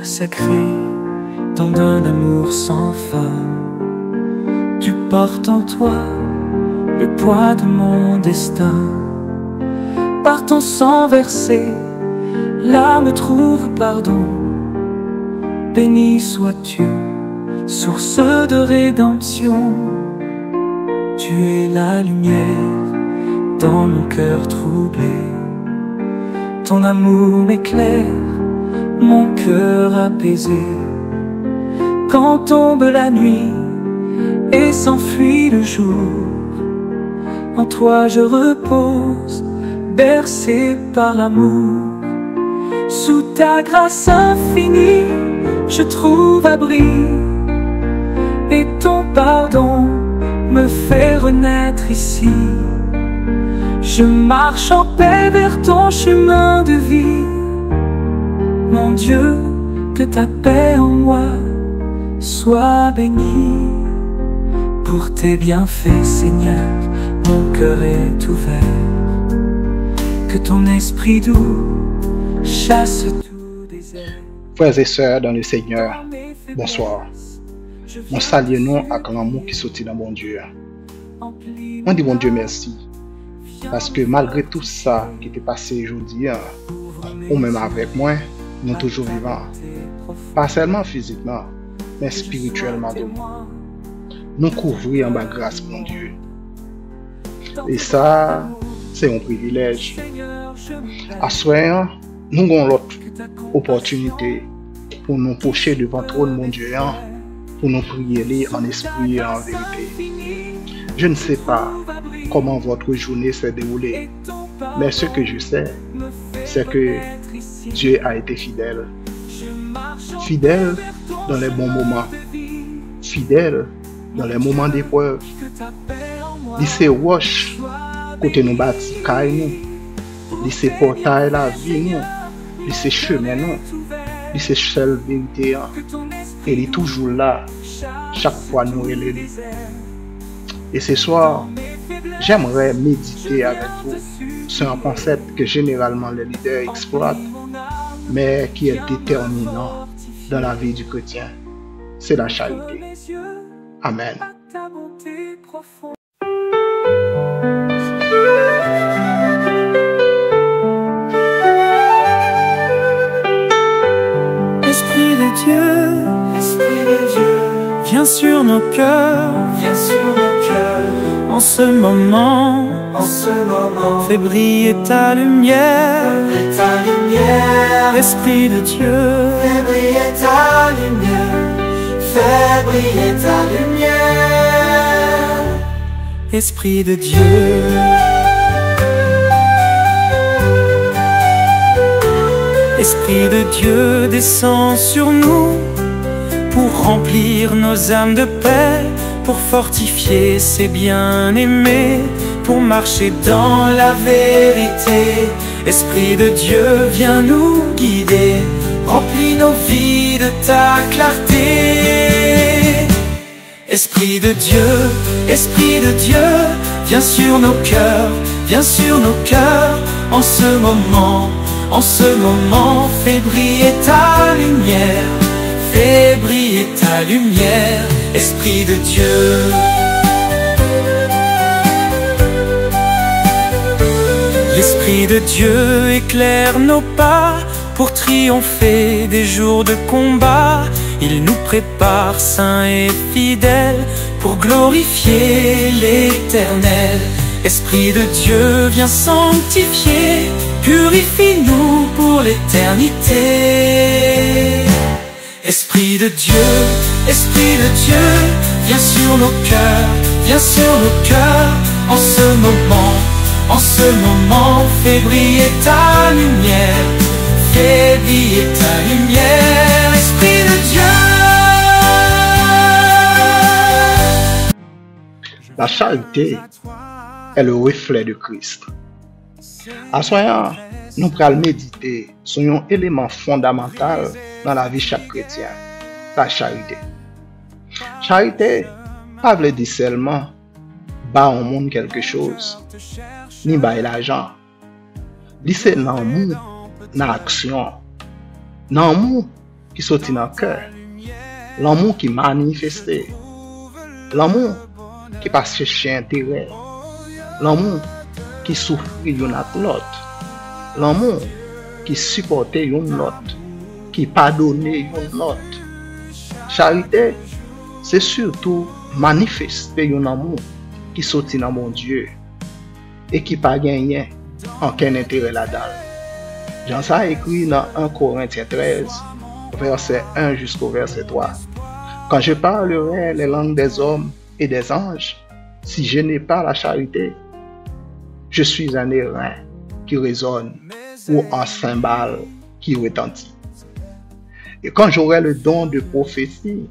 sacré, don d'un amour sans fin. Tu portes en toi le poids de mon destin. Par ton sang versé, l'âme trouve pardon. Béni sois-tu, source de rédemption. Tu es la lumière dans mon cœur troublé. Ton amour m'éclaire, mon cœur apaisé. Quand tombe la nuit et s'enfuit le jour, en toi je repose, bercé par l'amour. Sous ta grâce infinie, je trouve abri, et ton pardon me fait renaître ici. Je marche en paix vers ton chemin de vie. Mon Dieu, que ta paix en moi soit bénie. Pour tes bienfaits, Seigneur, mon cœur est ouvert. Que ton esprit doux chasse tout désert. Frères et sœurs dans le Seigneur, bonsoir. Mon salut nous avec l'amour qui sortit dans mon Dieu. On dit mon Dieu merci. Parce que malgré tout ça qui était passé aujourd'hui, ou même avec moi, nous sommes toujours vivants. Pas seulement physiquement, mais spirituellement. Nous couvrons en bas grâce, mon Dieu. Et ça, c'est un privilège. À soir, nous avons l'autre opportunité pour nous pencher devant le trône, mon Dieu, pour nous prier en esprit et en vérité. Je ne sais pas comment votre journée s'est déroulée, mais ce que je sais, c'est que Dieu a été fidèle. Fidèle dans les bons moments, fidèle dans les moments d'épreuve. Il s'est roche côté nous bâti caille nous, il s'est portail la vie nous, il s'est chemin nous, il s'est seule vérité et il est toujours là chaque fois nous relève. Et ce soir, j'aimerais méditer avec vous sur un concept que généralement les leaders exploitent, mais qui est déterminant dans la vie du chrétien. C'est la charité. Amen. Esprit de Dieu, viens sur nos cœurs, en ce moment, fais briller ta lumière, Esprit de Dieu, fais briller ta lumière, fais briller ta lumière, Esprit de Dieu. Esprit de Dieu, descend sur nous pour remplir nos âmes de paix, pour fortifier ses bien-aimés, pour marcher dans la vérité. Esprit de Dieu, viens nous guider, remplis nos vies de ta clarté. Esprit de Dieu, viens sur nos cœurs, en ce moment. En ce moment, fais briller ta lumière, fais briller ta lumière, Esprit de Dieu. L'Esprit de Dieu éclaire nos pas pour triompher des jours de combat. Il nous prépare saints et fidèles pour glorifier l'Éternel. Esprit de Dieu, viens sanctifier, purifie-nous pour l'éternité. Esprit de Dieu, viens sur nos cœurs, en ce moment, fais briller ta lumière, fais briller ta lumière, Esprit de Dieu. La charité est le reflet de Christ. À soir, nous allons méditer sur un élément fondamental dans la vie de chaque chrétien, la charité. Charité, pas veut dire seulement bas au monde quelque chose, ni bas l'argent. C'est l'amour, l'action, l'amour qui sortit dans le cœur. L'amour qui manifestait. L'amour qui pas chercher intérêt. L'amour qui souffrit l'un à l'autre. L'amour qui supportait l'autre. Qui pardonnait l'autre. Charité, c'est surtout manifester un amour qui sortit dans mon Dieu et qui pas gagné aucun intérêt là-dedans. Jean ça écrit dans 1 Corinthiens 13, verset 1 jusqu'au verset 3. Quand je parlerai les langues des hommes et des anges, si je n'ai pas la charité, je suis un airain qui résonne ou un cymbale qui retentit. Et quand j'aurai le don de prophétie,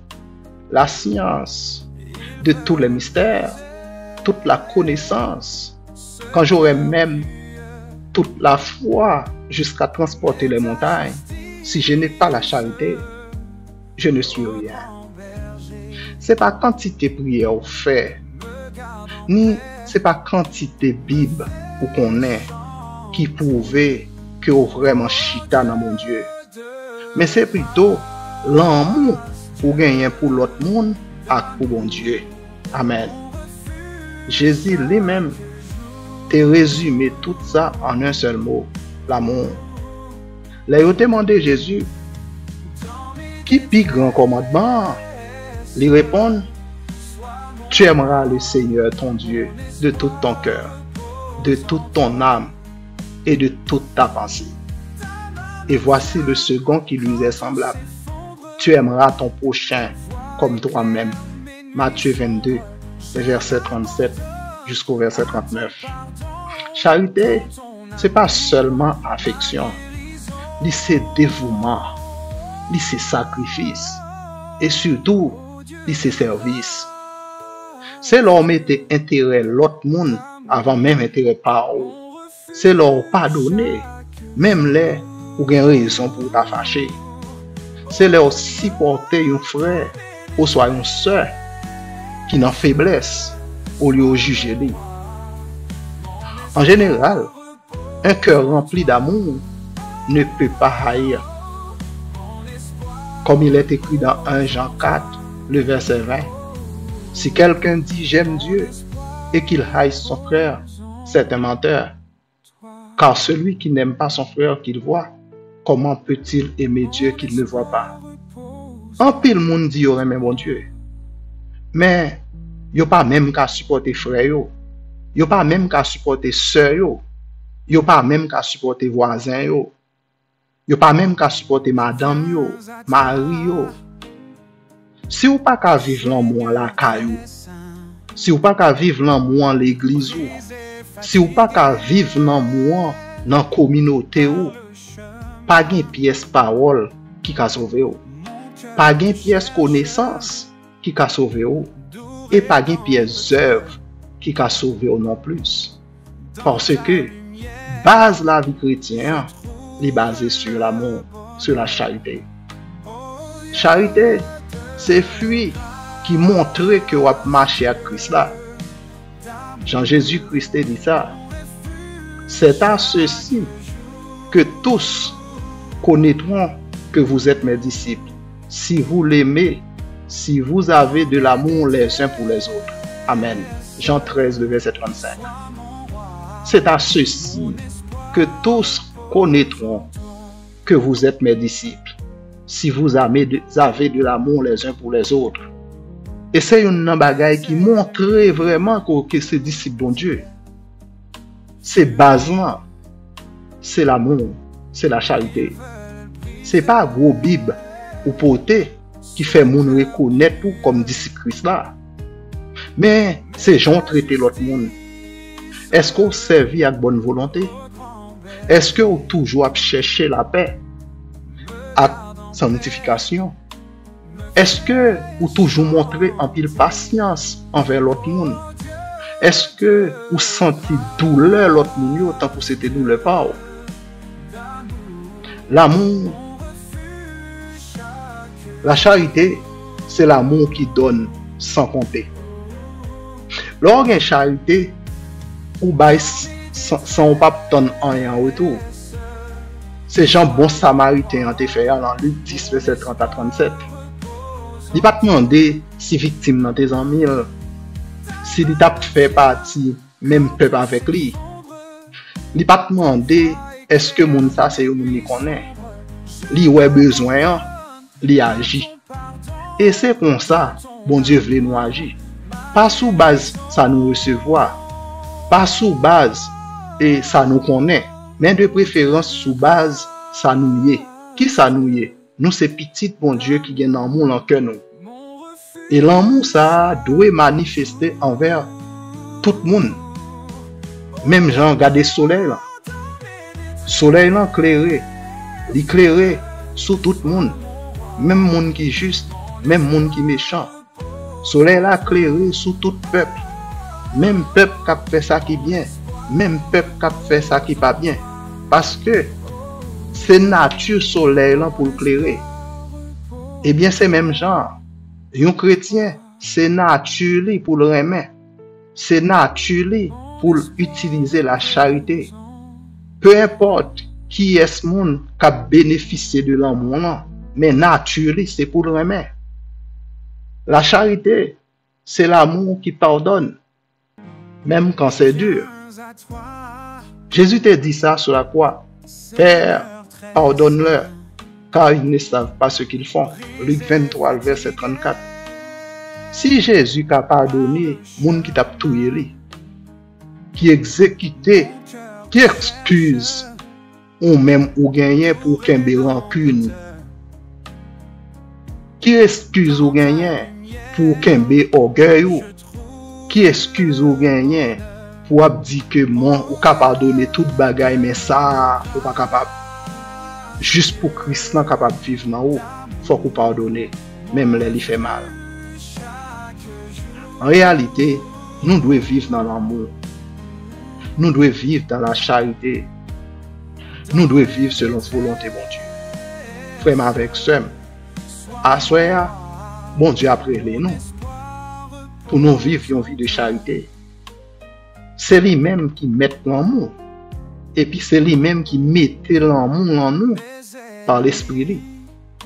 la science de tous les mystères, toute la connaissance, quand j'aurai même toute la foi jusqu'à transporter les montagnes, si je n'ai pas la charité, je ne suis rien. C'est pas quantité prière ou fait, ni c'est pas quantité Bible ou qu'on est qui prouve que vous vraiment chita dans mon Dieu. Mais c'est plutôt l'amour pour gagner pour l'autre monde et pour mon Dieu. Amen. Jésus lui-même t'a résumé tout ça en un seul mot, l'amour. Là, il a demandé Jésus, qui plus grand commandement? Il répond, tu aimeras le Seigneur ton Dieu de tout ton cœur, de toute ton âme et de toute ta pensée. Et voici le second qui lui est semblable. Tu aimeras ton prochain comme toi-même. Matthieu 22, verset 37 jusqu'au verset 39. Charité, c'est pas seulement affection, c'est dévouement, c'est sacrifice et surtout c'est service. C'est leur mettre intérêt l'autre monde avant même intérêt par eux. C'est leur pardonner même les ou une raison pour ta fâcher. C'est leur supporter un frère ou soit une soeur qui n'en faiblesse au lieu de juger lui. En général, un cœur rempli d'amour ne peut pas haïr. Comme il est écrit dans 1 Jean 4, le verset 20. Si quelqu'un dit j'aime Dieu et qu'il haïsse son frère, c'est un menteur. Car celui qui n'aime pas son frère qu'il voit, comment peut-il aimer Dieu qu'il ne voit pas? En pile monde dit yo aime mon Dieu. Mais yo pas même qu'à supporter frère yo. Yo pas même qu'à supporter sœur yo. Yo pas même qu'à supporter voisin yo. Yo pas même qu'à supporter madame yo, mari yo. Si ou pas qu'à vivre l'amour la caillou, si ou pas qu'à vivre l'amour l'église ou, si ou pas qu'à vivre l'amour dans la communauté ou, pas gen pièce parole qui ka sauver ou, pas gen pièce connaissance qui ka sauver ou, et pas gen pièce œuvre qui ka sauver ou non plus. Parce que base la vie chrétienne est basée sur l'amour, sur la charité. Charité, c'est fruit qui montre que vous marchez avec Christ là. Jean-Jésus-Christ dit ça. C'est à ceci que tous connaîtront que vous êtes mes disciples. Si vous l'aimez, si vous avez de l'amour les uns pour les autres. Amen. Jean 13, le verset 35. C'est à ceci que tous connaîtront que vous êtes mes disciples. Si vous avez de l'amour les uns pour les autres. Et c'est une bagaille qui montre vraiment que c'est disciple de Dieu. C'est basant, c'est l'amour, c'est la charité. C'est pas gros Bible ou poté qui fait moun reconnaître tout comme disciple Christ là. Mais c'est gens traiter l'autre monde. Est-ce qu'on servi avec bonne volonté? Est-ce que vous toujours chercher la paix? Sanctification. Est-ce que vous toujours montrez en pile patience envers l'autre monde? Est-ce que vous sentez douleur l'autre monde autant que c'était douleur pas? L'amour, la charité, c'est l'amour qui donne sans compter. Lorsqu'il y a charité, ou baisse sans pas donner rien en retour. c'est Jean bon samaritain en te fait dans Luc 10, verset 30 à 37. Il pas demandé si victime dans tes amis, si il t'a fait partie même peuple avec lui. Il pas demandé est-ce que moun ça c'est moun qui connaît. Li ouais besoin, li agit. Et c'est comme ça, bon Dieu veut nous agir. Pas sous base ça nous recevoir, pas sous base et ça nous connaît, mais de préférence sous base ça nous y est. Qui ça nous y est? Nous c'est petit bon Dieu qui gagne l'amour dans cœur nous. Et l'amour ça doit manifester envers tout le monde. Même gens regardez soleil là. Soleil là éclairé, l'éclairé sur tout le monde. Même monde qui est juste, même monde qui est méchant. Soleil là éclairé sur tout peuple. Même peuple qui a fait ça qui est bien, même peuple qui a fait ça qui n'est pas bien. Parce que c'est nature soleil là pour éclairer. Eh bien c'est même genre. Un chrétien, c'est nature pour le remettre. C'est nature pour utiliser la charité. Peu importe qui est ce monde qui a bénéficié de l'amour, mais nature c'est pour le remettre. La charité, c'est l'amour qui pardonne, même quand c'est dur. Jésus t'a dit ça sur la croix. Père, pardonne-leur, car ils ne savent pas ce qu'ils font. Luc 23, verset 34. Si Jésus a pardonné, moun qui t'a tué, qui exécuté, qui excuse, ou même ou gagné pour qu'un rancune, qui excuse ou gagné pour qu'un orgueil, qui excuse ou gagné pour dire que moi ou capable donner toute bagaille mais ça ou pas capable. Juste pour Christ n'est capable de vivre dans haut, faut qu'on pardonne, même les fait mal. En réalité, nous devons vivre dans l'amour. Nous devons vivre dans la charité. Nous devons vivre selon la volonté de bon Dieu. Frère avec soeur, à soir, bon Dieu après les nous. Pour nous vivre une vie de charité. C'est lui-même qui met l'amour. Et puis c'est lui-même qui met l'amour en nous par l'esprit.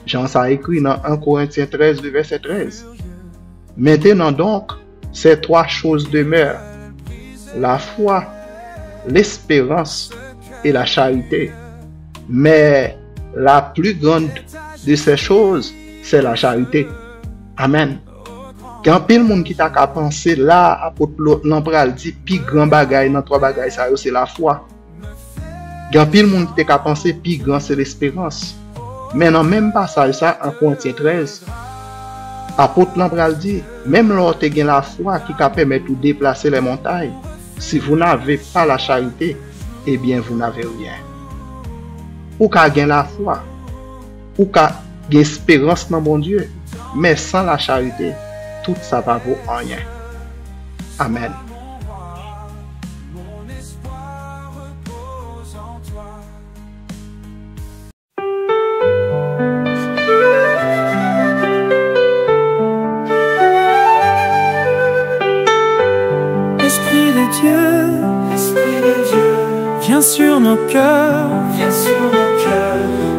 Jean ça écrit dans 1 Corinthiens 13, verset 13. Maintenant donc, ces trois choses demeurent: la foi, l'espérance et la charité. Mais la plus grande de ces choses, c'est la charité. Amen. Quand pile monde qui t'a qu'à penser là, apôtre l'empral dit, plus grand bagaille dans trois bagailles, ça c'est la foi. Quand pile monde qui t'a qu'à penser, plus grand c'est l'espérance. Mais dans même passage ça, en Corinthiens 13, apôtre l'empral dit, même lorsque tu as la foi qui permet de déplacer les montagnes, si vous n'avez pas la charité, eh bien vous n'avez rien. Ou qu'à gagner la foi, ou qu'à gagner l'espérance dans mon Dieu, mais sans la charité, tout ça va vaut rien. Amen. Esprit de Dieu, viens sur nos cœurs,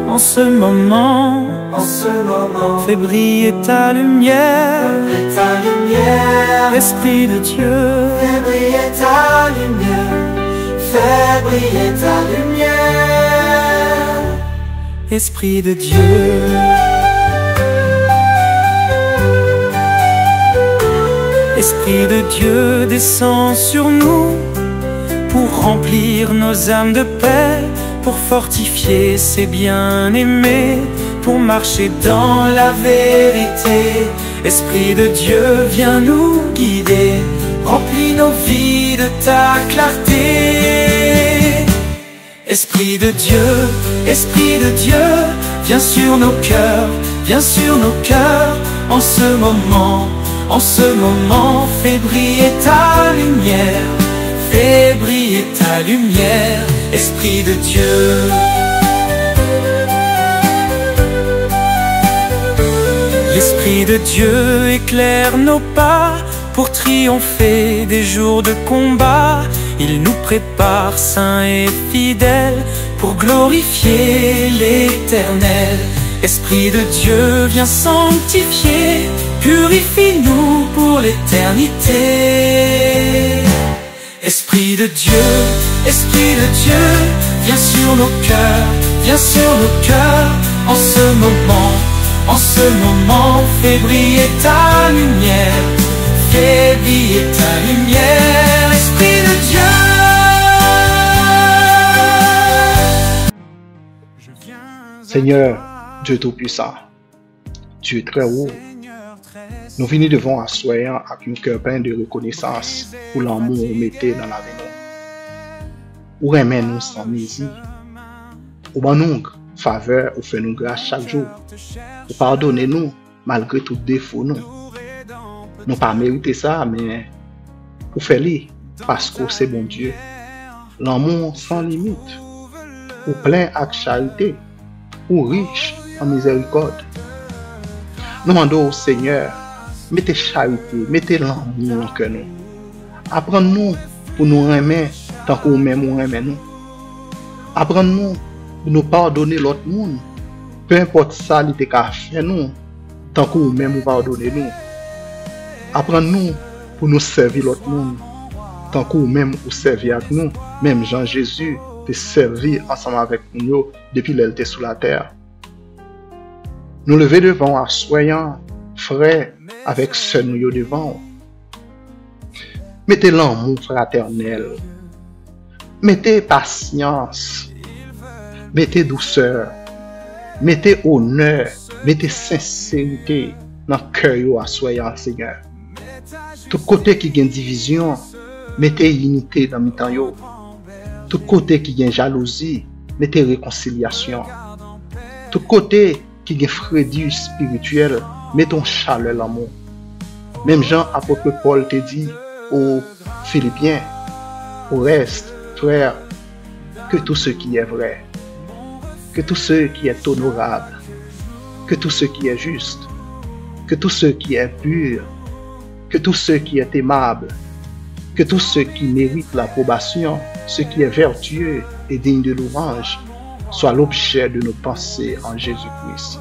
en ce moment, fais briller ta lumière, Esprit de Dieu, fais briller ta lumière, fais briller ta lumière, Esprit de Dieu. Esprit de Dieu, descend sur nous pour remplir nos âmes de paix, pour fortifier ses bien-aimés, pour marcher dans la vérité. Esprit de Dieu, viens nous guider, remplis nos vies de ta clarté. Esprit de Dieu, viens sur nos cœurs, en ce moment. En ce moment, fais briller ta lumière, fais briller ta lumière, Esprit de Dieu. L'Esprit de Dieu éclaire nos pas pour triompher des jours de combat. Il nous prépare saints et fidèles pour glorifier l'Éternel. Esprit de Dieu, viens sanctifier, purifie-nous pour l'éternité. Esprit de Dieu, viens sur nos cœurs, viens sur nos cœurs. En ce moment, fais briller ta lumière, fais briller ta lumière, Esprit de Dieu. Seigneur, Dieu Tout-Puissant, Dieu très haut, nous venons devant assoyant avec un cœur plein de reconnaissance pour l'amour que vous mettez dans la vie. Ou remet nous sans mesure. Ou ban nous faveur, ou fait nous grâce chaque jour. Ou pardonnez nous malgré tout défaut nous. Nous pas mérité ça, mais vous faites-le parce que c'est bon Dieu. L'amour sans limite. Ou plein avec charité. Ou riche en miséricorde. Nous demandons au Seigneur, mettez charité, mettez l'amour en cœur nous. Apprenez-nous pour nous aimer tant que nous-mêmes nous aimons nous. Apprenez-nous pour nous pardonner l'autre monde. Peu importe ça, il était qu'à faire nous, tant que nous-mêmes nous pardonnons nous. Apprenez-nous pour nous servir l'autre monde, tant que nous-mêmes nous servir avec nous. Même Jean-Jésus te servi ensemble avec nous depuis qu'il était sous la terre. Nous lever devant assoyant, frère, avec ce nous devant. Mettez l'amour fraternel. Mettez patience. Mettez douceur. Mettez honneur. Mettez sincérité dans le cœur assoyant, Seigneur. Tout côté qui gagne division, mettez unité dans le temps. Tout côté qui gagne jalousie, mettez réconciliation. Tout côté qui gagne frédure spirituelle, mettons chaleur l'amour. Même Jean, apôtre Paul te dit aux Philippiens, au reste, frère, que tout ce qui est vrai, que tout ce qui est honorable, que tout ce qui est juste, que tout ce qui est pur, que tout ce qui est aimable, que tout ce qui mérite l'approbation, ce qui est vertueux et digne de louange, soit l'objet de nos pensées en Jésus-Christ.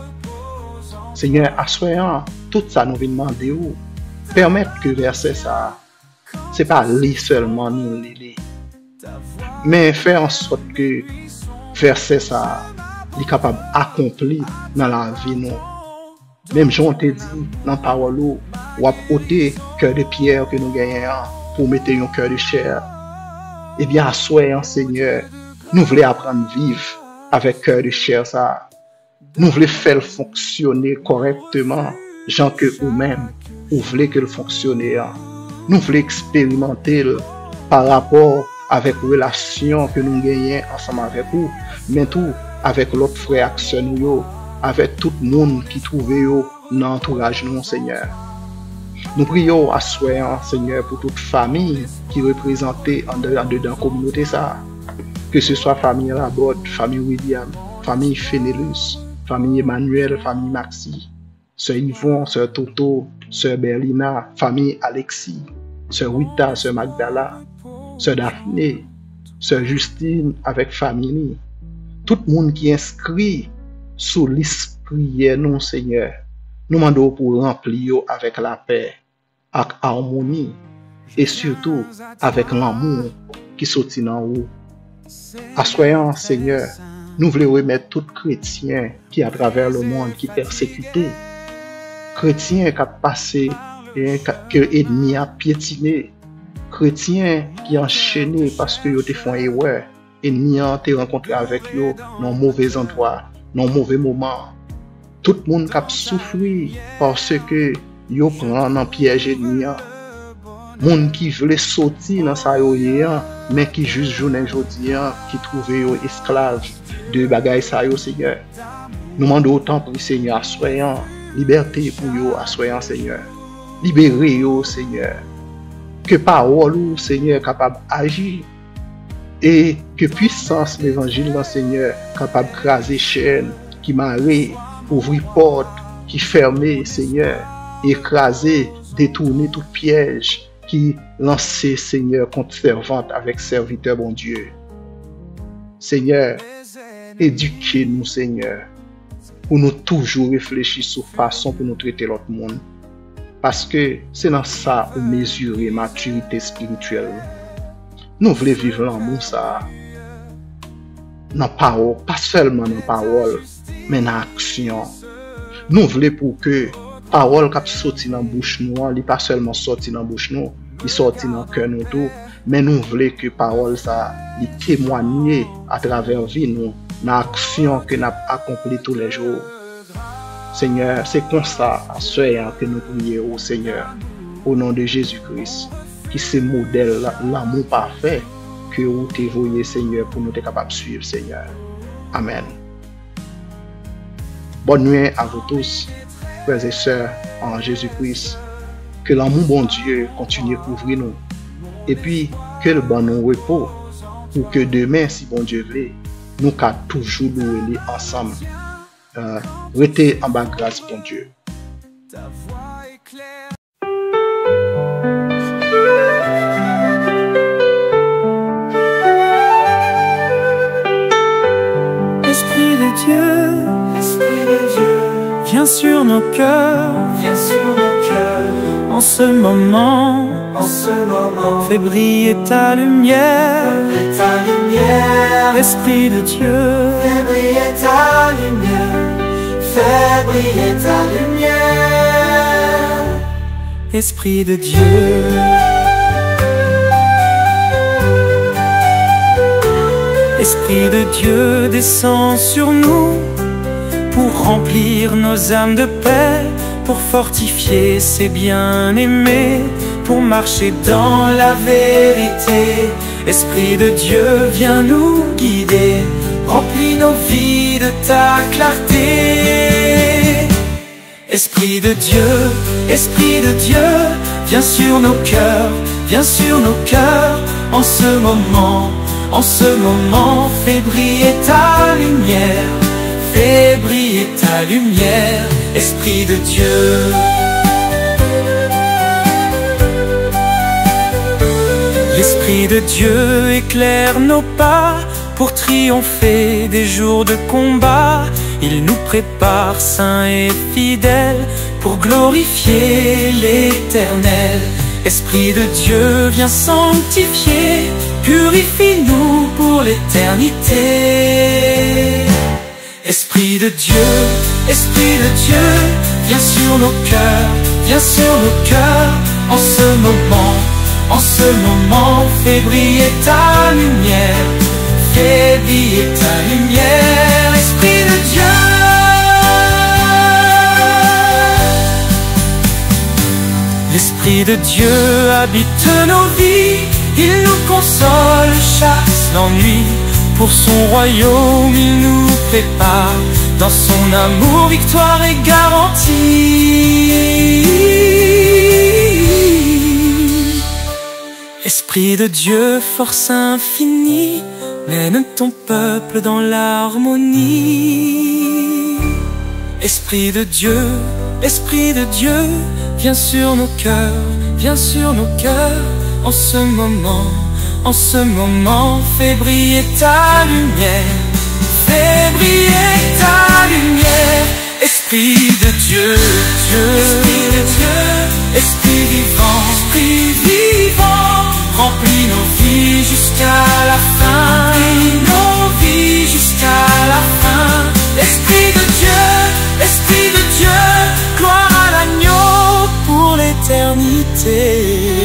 Seigneur, assoyant tout ça nous vient demander où, permettre que verset ça, c'est pas lire seulement nous lire, mais faire en sorte que verset ça est capable d'accomplir dans la vie nous. Même Jean te dit dans la parole ou à ôter cœur de pierre que nous gagnons pour mettre un cœur de chair. Eh bien, assoyant Seigneur, nous voulons apprendre à vivre avec cœur de chair ça. Nous voulons faire fonctionner correctement, gens que vous-même, vous voulez que le fonctionne. Nous voulons expérimenter par rapport avec la relation que nous gagnons ensemble avec vous, mais tout avec l'autre frère et nous, avec tout le monde qui trouve dans l'entourage nous, Seigneur. Nous prions à soyant, Seigneur, pour toute famille qui est représentée en dedans de la communauté, ça. Que ce soit famille Laborde, famille William, famille Fénélus, famille Emmanuel, famille Maxi, sœur Yvon, sœur Toto, sœur Berlina, famille Alexis, sœur Rita, sœur Magdala, sœur Daphné, sœur Justine avec famille. Tout le monde qui est inscrit sous liste prière, non Seigneur, nous demandons pour remplir avec la paix, avec harmonie et surtout avec l'amour qui sortit en haut. Assoyant Seigneur, nous voulons remettre tout chrétien qui à travers le monde qui est persécuté, chrétien qui a passé et que l'ennemi a piétiné, chrétien qui a enchaîné parce que ils te font erreur, ennemi a été rencontré avec eux dans un mauvais endroit, dans un mauvais moment. Tout le monde qui a souffert parce que yo prend dans piège ennemi. Monde qui veut sortir dans sa yoyé, mais qui juste journée jodi qui trouve yo esclave de bagay sa yo Seigneur. Nous demandons autant pour Seigneur, soyons liberté pour yo, soyons Seigneur. Libérez yo Seigneur. Que parole ou Seigneur capable d'agir et que puissance l'évangile dans Seigneur capable de craser chaîne qui marée, ouvrir porte qui fermée Seigneur, écraser, détourner tout piège qui lancé, Seigneur, contre servante avec serviteur, bon Dieu. Seigneur, éduquez-nous, Seigneur, pour nous toujours réfléchir sur façon pour nous traiter l'autre monde. Parce que c'est dans ça où mesurer maturité spirituelle. Nous voulons vivre l'amour, ça. Dans parole, pas seulement dans parole, mais dans action. Nous voulons pour que parole qui sorti dans bouche nous, il pas seulement sorti dans bouche nous, il sorti dans cœur nous tout, mais nous voulons que parole ça, il témoigne à travers vie nous, dans l'action que nous accompli tous les jours. Seigneur, c'est comme ça à ce que nous prions au Seigneur, au nom de Jésus-Christ, qui c'est modèle l'amour parfait que vous t'es voyé, Seigneur, pour nous être capables de suivre, Seigneur. Amen. Bonne nuit à vous tous, frères et sœurs en Jésus-Christ. Que l'amour bon Dieu continue à couvrir nous. Et puis, que le bon nous repos pour que demain, si bon Dieu veut, nous qu'à toujours nous aller ensemble. Restez en bas grâce, bon Dieu. Esprit de Dieu, viens sur nos cœurs, en ce moment, fais briller ta lumière, Esprit de Dieu, fais briller ta lumière, fais briller ta lumière, Esprit de Dieu. Esprit de Dieu, descend sur nous pour remplir nos âmes de paix, pour fortifier ses bien-aimés, pour marcher dans la vérité. Esprit de Dieu, viens nous guider, remplis nos vies de ta clarté. Esprit de Dieu, viens sur nos cœurs, en ce moment, fais briller ta lumière, Esprit de Dieu. L'Esprit de Dieu éclaire nos pas pour triompher des jours de combat. Il nous prépare saints et fidèles pour glorifier l'Éternel. Esprit de Dieu, viens sanctifier, purifie-nous pour l'éternité. Esprit de Dieu, viens sur nos cœurs, en ce moment, fais briller ta lumière, Esprit de Dieu. L'Esprit de Dieu habite nos vies, il nous console, chasse l'ennui. Pour son royaume, il nous prépare, dans son amour, victoire est garantie. Esprit de Dieu, force infinie, mène ton peuple dans l'harmonie. Esprit de Dieu, viens sur nos cœurs, en ce moment, fais briller ta lumière, Esprit de Dieu, Esprit vivant, remplis nos vies jusqu'à la fin, Esprit de Dieu, gloire à l'agneau pour l'éternité.